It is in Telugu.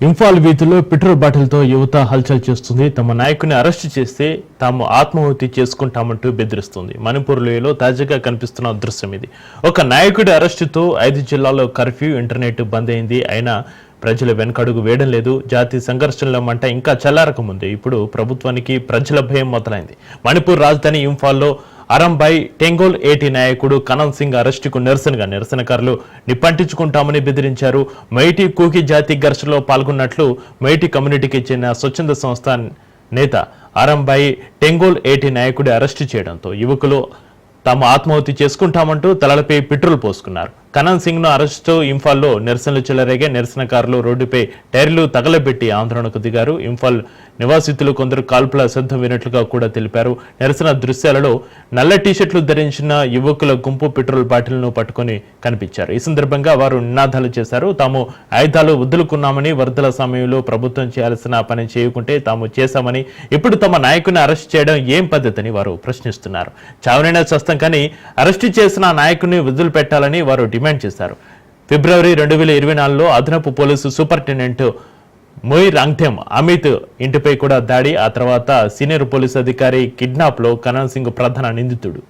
ఇంఫాల్ వీధిలో పెట్రోల్ బాటిల్తో యువత హల్చల్ చేస్తుంది. తమ నాయకుని అరెస్టు చేస్తే తాము ఆత్మాహుతి చేసుకుంటామంటూ బెదిరిస్తుంది. మణిపూర్లో తాజాగా కనిపిస్తున్న దృశ్యం ఇది. ఒక నాయకుడి అరెస్టుతో 5 జిల్లాల్లో కర్ఫ్యూ, ఇంటర్నెట్ బంద్ అయింది. అయినా ప్రజలు వెనకడుగు వేయడం లేదు. జాతీయ సంఘర్షణల మంట ఇంకా చల్లారకముంది. ఇప్పుడు ప్రభుత్వానికి ప్రజల భయం మొదలైంది. మణిపూర్ రాజధాని ఇంఫాల్లో అరంబై టెంగోల్ ఏటీ నాయకుడు కనన్ సింగ్ అరెస్టుకు నిరసనకారులు నిప్పంటించుకుంటామని బెదిరించారు. మైటీ కూకీ జాతి ఘర్షణలో పాల్గొన్నట్లు మైటీ కమ్యూనిటీకి చెందిన స్వచ్ఛంద సంస్థ నేత అరంబై టెంగోల్ ఏటీ నాయకుడి అరెస్టు చేయడంతో యువకులు తాము ఆత్మాహుతి చేసుకుంటామంటూ తలలపై పెట్రోల్ పోసుకున్నారు. కనన్ సింగ్ ను అరెస్టు ఇంఫాల్లో నిరసనలు చెలరేగే. నిరసనకారులు రోడ్డుపై టైర్లు తగలబెట్టి ఆందోళనకు దిగారు. ఇంఫాల్ నివాసితులు కొందరు కాల్పుల శబ్దం వినట్లుగా కూడా తెలిపారు. నిరసన దృశ్యాలలో నల్ల టీషర్ట్లు ధరించిన యువకుల గుంపు పెట్రోల్ బాటిల్ను పట్టుకుని కనిపించారు. ఈ సందర్భంగా వారు నినాదాలు చేశారు. తాము ఆయుధాలు వదులుకున్నామని, వరదల సమయంలో ప్రభుత్వం చేయాల్సిన పని చేయకుంటే తాము చేశామని, ఇప్పుడు తమ నాయకుని అరెస్ట్ చేయడం ఏం పద్ధతిని వారు ప్రశ్నిస్తున్నారు. చావనైనా చస్తం కానీ అరెస్టు చేసిన నాయకుని వదిలిపెట్టాలని వారు డిమాండ్ చేశారు. ఫిబ్రవరి 2024లో అదనపు పోలీసు సూపరింటెండెంట్ మొయ్ రాంగ్థెమ్ అమిత్ ఇంటిపై కూడా దాడి. ఆ తర్వాత సీనియర్ పోలీసు అధికారి కిడ్నాప్ లో కనన్ సింగ్ ప్రధాన నిందితుడు.